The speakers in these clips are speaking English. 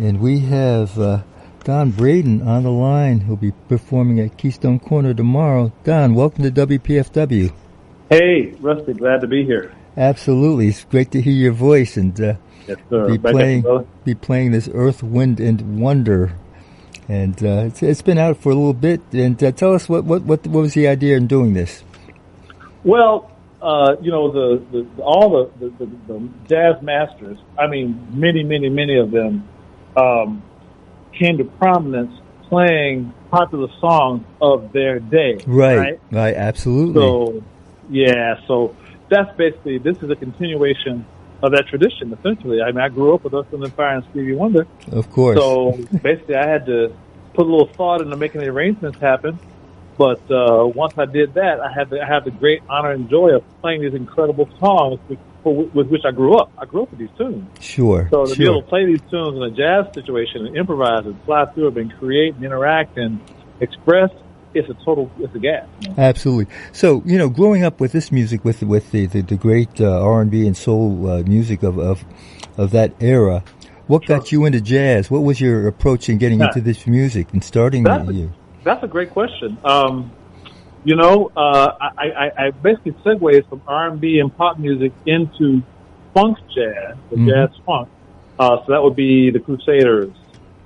And we have Don Braden on the line, who'll be performing at Keystone Corner tomorrow. Don, welcome to WPFW. Hey, Rusty, glad to be here. Absolutely. It's great to hear your voice and yes, sir. be playing this Earth, Wind, and Wonder. And it's been out for a little bit. And tell us what was the idea in doing this? Well, all the jazz masters, I mean, many of them came to prominence playing popular songs of their day. Right, absolutely. So that's basically, this is a continuation of that tradition, essentially. I mean, I grew up with Earth, Wind & Fire and Stevie Wonder. Of course. So basically, I had to put a little thought into making the arrangements happen. But once I did that, I had the great honor and joy of playing these incredible songs with which I grew up. I grew up with these tunes. Sure. So to be able to play these tunes in a jazz situation and improvise and fly through them and create and interact and express, it's a gas. Absolutely. So, growing up with this music, with the great R&B and soul music of that era, what got you into jazz? What was your approach in getting into this music and starting you? That's a great question. I basically segued from R&B and pop music into funk jazz, jazz funk. So that would be the Crusaders,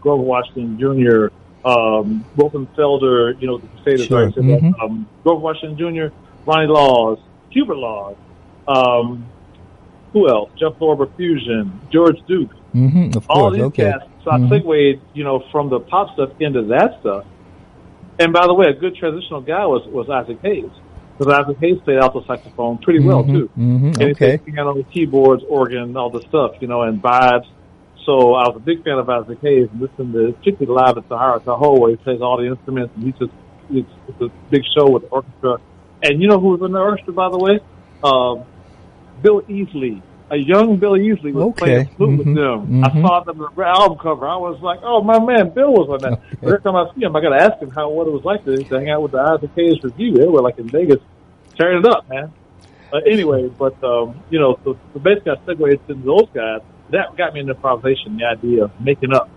Grover Washington Jr., Wilkenfelder, the Crusaders. Sure. Right? Grover Washington Jr., Ronnie Laws, Hubert Laws. Who else? Jeff Lorber Fusion, George Duke. Of course. All these cats. So I segued, from the pop stuff into that stuff. And by the way, a good transitional guy was Isaac Hayes. Because Isaac Hayes played alto saxophone pretty well, too. And he played piano, keyboards, organ, all the stuff, and vibes. So I was a big fan of Isaac Hayes and listened to particularly live at Sahara Tahoe, where he plays all the instruments. And it's a big show with the orchestra. And you know who was in the orchestra, by the way? Bill Easley. A young Bill Easley was playing flute with them. I saw them on the album cover. I was like, oh, my man, Bill was on that. Every time I see him, I got to ask him what it was like to hang out with the Isaac Hayes Review. They were like in Vegas, tearing it up, man. Anyway, but, so basically I segued into those guys. That got me into improvisation, the idea of making up,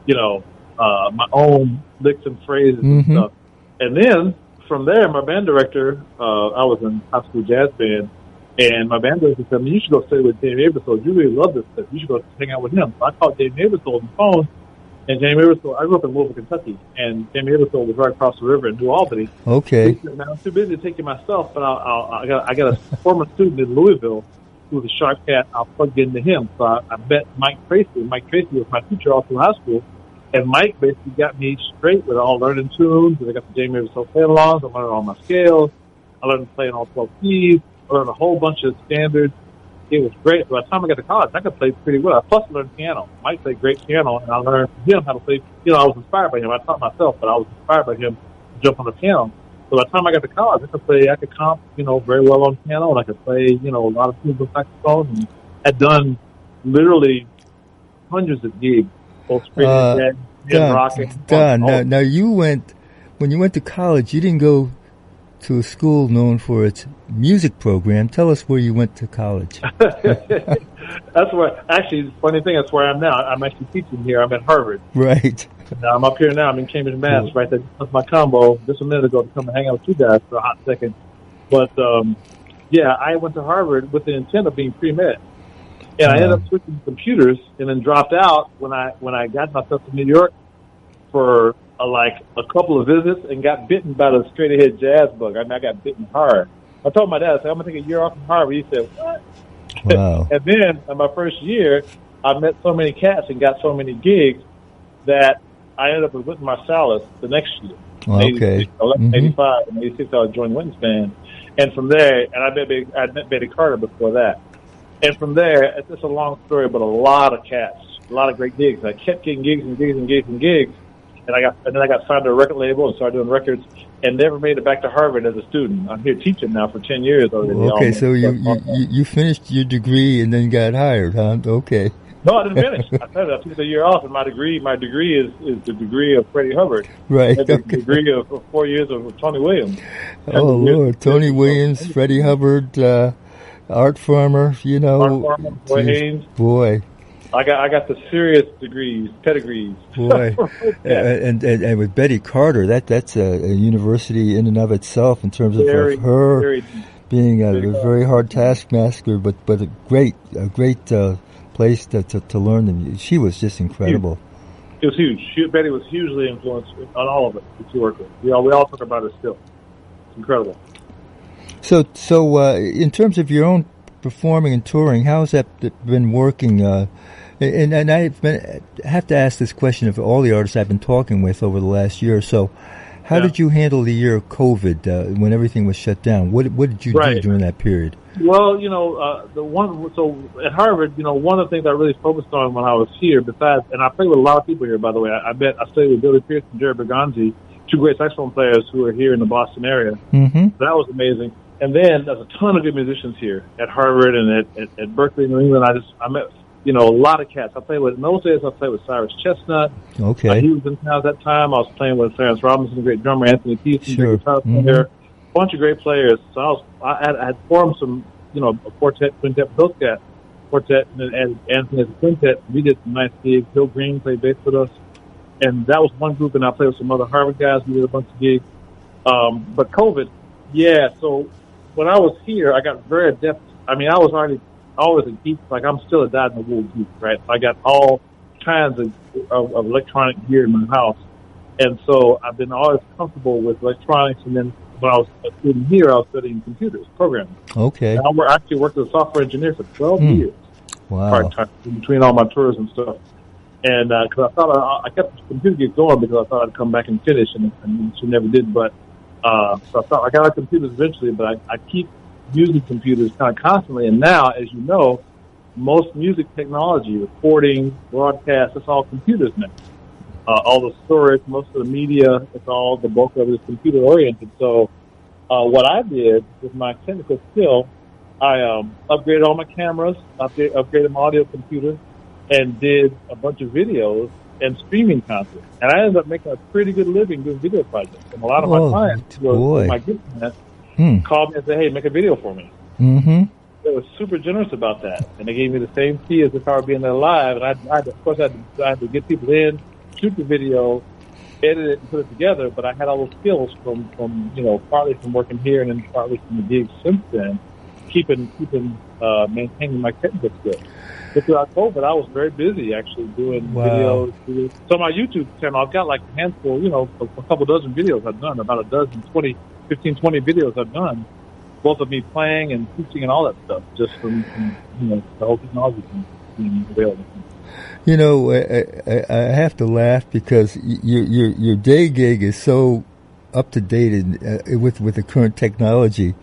my own licks and phrases and stuff. And then from there, my band director, I was in high school jazz band, and my band director said, you should go stay with Jamie Aebersold. You really love this stuff. You should go hang out with him. So I called Jamie Aebersold on the phone, and Jamie Aebersold, I grew up in Louisville, Kentucky, and Jamie Aebersold was right across the river in New Albany. Okay. He said, man, I'm too busy to take you myself, but I got a former student in Louisville who was a sharp cat. I'll plug into him. So I met Mike Tracy. Mike Tracy was my teacher all through high school. And Mike basically got me straight with all learning tunes. And I got the Jamie Aebersold play-alongs. I learned all my scales. I learned to play in all 12 keys. I learned a whole bunch of standards. It was great. By the time I got to college, I could play pretty well. I plus learned piano. Mike played great piano, and I learned from him how to play. I was inspired by him. I taught myself, but I was inspired by him to jump on the piano. So by the time I got to college, I could comp, very well on piano, and I could play, a lot of tunes on saxophone, and had done literally hundreds of gigs, both straight and rock and Don, now when you went to college, you didn't go to a school known for its music program. Tell us where you went to college. That's where, actually, the funny thing, that's where I am now. I'm actually teaching here. I'm at Harvard. Right. Now, I'm up here now. I'm in Cambridge, Mass. Right there. That's my combo just a minute ago to come and hang out with you guys for a hot second. But, I went to Harvard with the intent of being pre-med. And I ended up switching to computers and then dropped out when I got myself to New York for a couple of visits and got bitten by the straight-ahead jazz bug. I mean, I got bitten hard. I told my dad, I said, I'm going to take a year off from Harvard. He said, what? Wow. And then in my first year, I met so many cats and got so many gigs that I ended up with Wynton Marsalis the next year. Okay. 85 and 86, I joined Wynton's band. And from there, and I met Betty Carter before that. And from there, it's a long story, but a lot of cats, a lot of great gigs. I kept getting gigs and gigs and gigs and gigs. And then I got signed to a record label and started doing records, and never made it back to Harvard as a student. I'm here teaching now for 10 years already. Okay, so you finished your degree and then got hired, huh? Okay. No, I didn't finish. I took the year off, and my degree is the degree of Freddie Hubbard. Right. The degree of 4 years of Tony Williams. Oh, Lord. Tony Williams, Freddie Hubbard, Art Farmer, Art Farmer, Haynes. Boy. I got the serious pedigrees. Boy, and with Betty Carter, that's a university in and of itself in terms of her being a very hard taskmaster, but a great place to learn them. She was just incredible. It was huge. Betty was hugely influenced on all of it that she worked with. We all talk about it still. It's incredible. So in terms of your own performing and touring, how has that been working? And I have to ask this question of all the artists I've been talking with over the last year or so. How did you handle the year of COVID when everything was shut down? What did you do during that period? Well, so at Harvard, one of the things I really focused on when I was here, besides, and I played with a lot of people here, by the way. I studied with Billy Pierce and Jerry Bergonzi, two great saxophone players who are here in the Boston area. Mm-hmm. That was amazing. And then there's a ton of good musicians here at Harvard and at Berkeley, New England. I met, a lot of cats. In those days, I played with Cyrus Chestnut. Okay. He was in town at that time. I was playing with Clarence Robinson, a great drummer, Anthony Thiessen, great guitar player, a bunch of great players. So I had formed some, a quartet, quintet with those cats. Quartet and Anthony as a quintet. We did some nice gigs. Bill Green played bass with us. And that was one group, and I played with some other Harvard guys. We did a bunch of gigs. But COVID, so when I was here, I got very adept. I mean, I was always a geek. Like, I'm still a dyed-in-the-wool geek, right? I got all kinds of electronic gear in my house. And so I've been always comfortable with electronics. And then when I was a student here, I was studying computers, programming. Okay. And I actually worked as a software engineer for 12 years. Wow. Part-time, between all my tours and stuff. And because I thought I kept the computer gig going because I thought I'd come back and finish, and she never did. But so I thought I got our computers eventually, but I keep using computers kind of constantly. And now, as you know, most music technology, recording, broadcast, it's all computers now. All the storage, most of the media, it's all the bulk of it is computer oriented. So what I did with my technical skill, I upgraded all my cameras, upgraded my audio computer, and did a bunch of videos and streaming content. And I ended up making a pretty good living doing video projects. And a lot of my clients who were my gift called me and said, hey, make a video for me. Mm-hmm. They were super generous about that. And they gave me the same fee as if I were being there live. And I had to get people in, shoot the video, edit it, and put it together. But I had all those skills from partly from working here and then partly from the gigs since then, maintaining my technical skills. But throughout COVID, I was very busy actually doing videos. So my YouTube channel, I've got like a handful, a couple dozen videos I've done, about 20 videos I've done, both of me playing and teaching and all that stuff, just from the whole technology being available. I have to laugh because your day gig is so up to date with the current technology.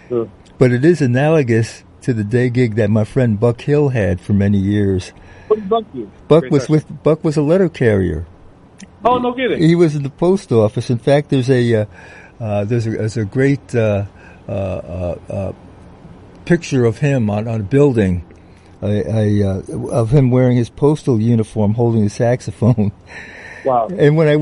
Sure. But it is analogous to the day gig that my friend Buck Hill had for many years. What did Buck do? Buck was a letter carrier. Oh, no kidding! He was in the post office. In fact, there's a great picture of him on a building, of him wearing his postal uniform, holding a saxophone. Wow! And when I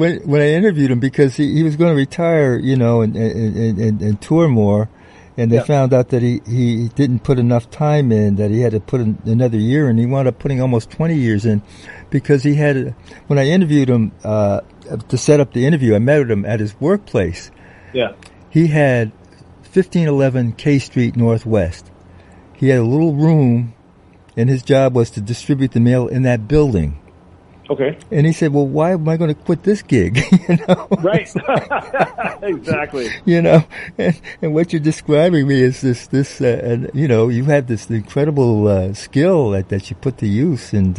interviewed him, because he was going to retire, and tour more. And they found out that he didn't put enough time in, that he had to put in another year, and he wound up putting almost 20 years in, because he had, when I interviewed him to set up the interview, I met him at his workplace. Yeah. He had 1511 K Street Northwest. He had a little room, and his job was to distribute the mail in that building. Okay. And he said, well, why am I going to quit this gig? Right. Exactly. And what you're describing me is this, you have this incredible skill that you put to use, and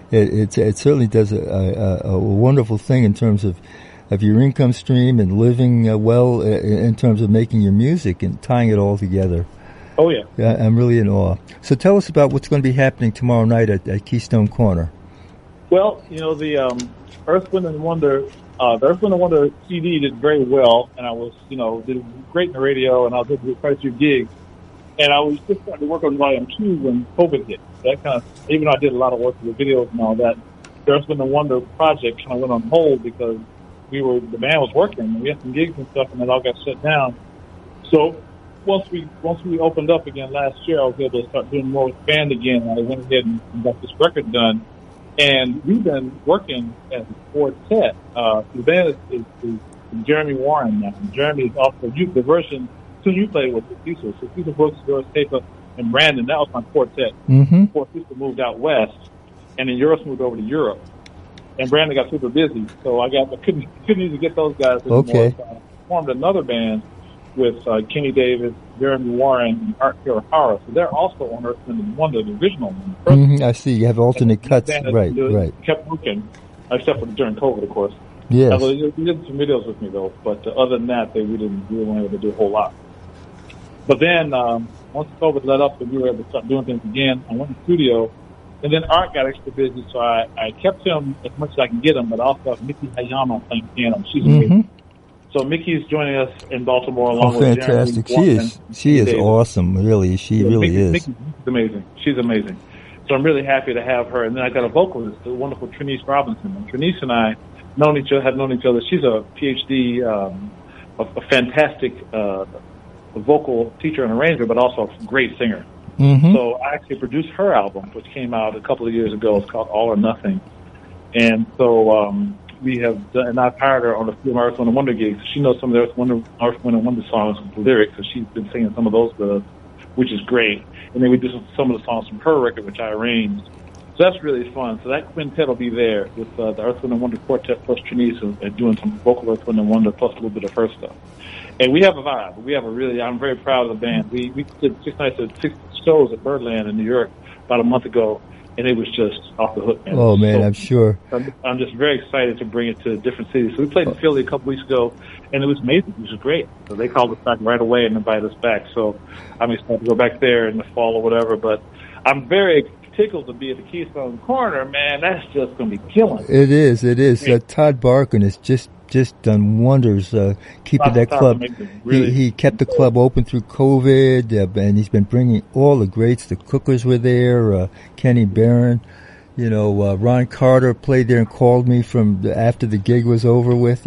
it certainly does a wonderful thing in terms of your income stream and living well in terms of making your music and tying it all together. Oh, yeah. I'm really in awe. So tell us about what's going to be happening tomorrow night at Keystone Corner. Well, the Earth, Wind and Wonder, CD did very well, and I was, did great in the radio, and I was able to do quite a few gigs. And I was just starting to work on Volume 2 when COVID hit. That kind of, even though I did a lot of work with the videos and all that, the Earth, Wind and Wonder project kind of went on hold because the band was working, and we had some gigs and stuff, and it all got shut down. So once we opened up again last year, I was able to start doing more with the band again. I went ahead and got this record done, and we've been working as a quartet. The band is Jeremy Warren now. Jeremy is also the version you played with Cecil. So Cecil Brooks, Doris Taper, and Brandon. That was my quartet. Before Cecil moved out west, and then Yoris moved over to Europe. And Brandon got super busy, so I couldn't even get those guys anymore. Okay. So I formed another band with Kenny Davis, Jeremy Warren, and Art Hirahara. So they're also on Earth, Wind and Wonder, the original one. I see. You have alternate cuts. Right. Kept working, except for during COVID, of course. Yes. They did some videos with me, though, but other than that, we weren't able to do a whole lot. But then, once COVID let up and we were able to start doing things again, I went to the studio. And then Art got extra busy, so I kept him as much as I can get him, but I also have Miki Hayama playing piano. She's amazing. So Miki's joining us in Baltimore along with fantastic. Jeremy. She is awesome, really. She really is. Miki's amazing. She's amazing. So I'm really happy to have her. And then I got a vocalist, the wonderful Trinice Robinson. And Trinice and I have known each other. She's a PhD, a fantastic vocal teacher and arranger, but also a great singer. So I actually produced her album, which came out a couple of years ago. It's called All or Nothing. And so we have done, and I've hired her on a few of my Earth, Wind & Wonder gigs. She knows some of the Earth, Wind & Wonder songs with the lyrics, so she's been singing some of those with us, which is great. And then we do some of the songs from her record, which I arranged. So that's really fun. So that quintet will be there with the Earth, Wind & Wonder quartet plus Trinice and doing some vocal Earth, Wind & Wonder plus a little bit of her stuff. And we have a vibe. I'm very proud of the band. We did 6 nights at 6 shows at Birdland in New York about a month ago, and it was just off the hook, man. Oh, man, I'm sure. I'm just very excited to bring it to different cities. So we played in Philly a couple weeks ago, and it was amazing. It was great. So they called us back right away and invited us back. So I'm excited to go back there in the fall or whatever. But I'm very tickled to be at the Keystone Corner, man. That's just going to be killing. It is. Todd Barkin has just done wonders keeping that club. Really. He kept the club open through COVID, and he's been bringing all the greats. The Cookers were there, Kenny Barron. Ron Carter played there and called me from after the gig was over with.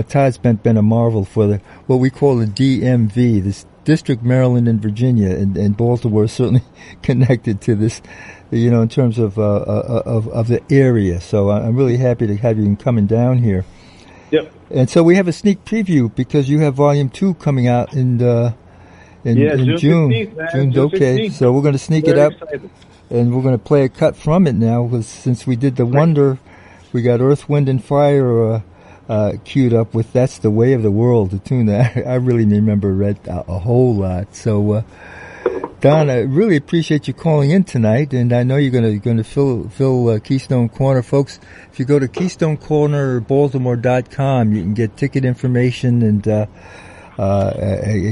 Todd's been a marvel for what we call the DMV, this District, Maryland, and Virginia, and Baltimore is certainly connected to this, in terms of the area. So I'm really happy to have you coming down here. Yep. And so we have a sneak preview because you have Volume 2 coming out in June. June 15th, okay. 15th. So we're going to sneak it up, excited. And we're going to play a cut from it now. Since we did the Wonder, we got Earth, Wind, and Fire queued up with "That's the Way of the World," the tune that I really remember a whole lot. So, Don, I really appreciate you calling in tonight, and I know you're going to fill Keystone Corner, folks. If you go to KeystoneCornerBaltimore.com, you can get ticket information and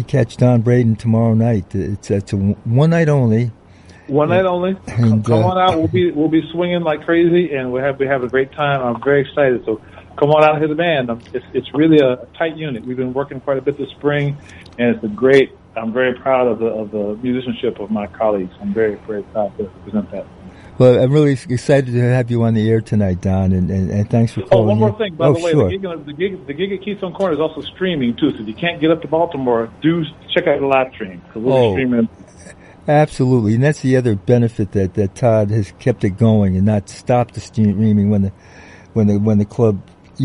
catch Don Braden tomorrow night. It's a one night only. One night only. And, come on out. We'll be swinging like crazy, and we have a great time. I'm very excited. So come on out and hear the band. It's really a tight unit. We've been working quite a bit this spring, and it's I'm very proud of the musicianship of my colleagues. I'm very, very proud to present that. Well, I'm really excited to have you on the air tonight, Don, and thanks for calling. Oh, one more thing, by the way, sure. the gig at Keystone Corner is also streaming too. So if you can't get up to Baltimore, do check out the live stream because we'll be streaming. Absolutely, and that's the other benefit that Todd has kept it going and not stopped the streaming when the club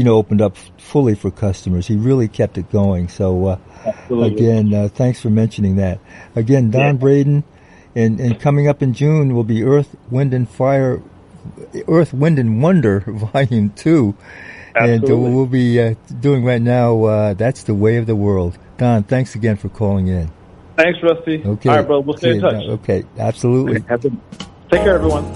opened up fully for customers. He really kept it going. So again, thanks for mentioning that. Again, Don Braden, and coming up in June will be Earth, Wind and Wonder Volume 2, and we'll be doing right now. That's the Way of the World. Don, thanks again for calling in. Thanks, Rusty. Okay. All right, bro. We'll stay in touch. Okay, absolutely. Take care, everyone.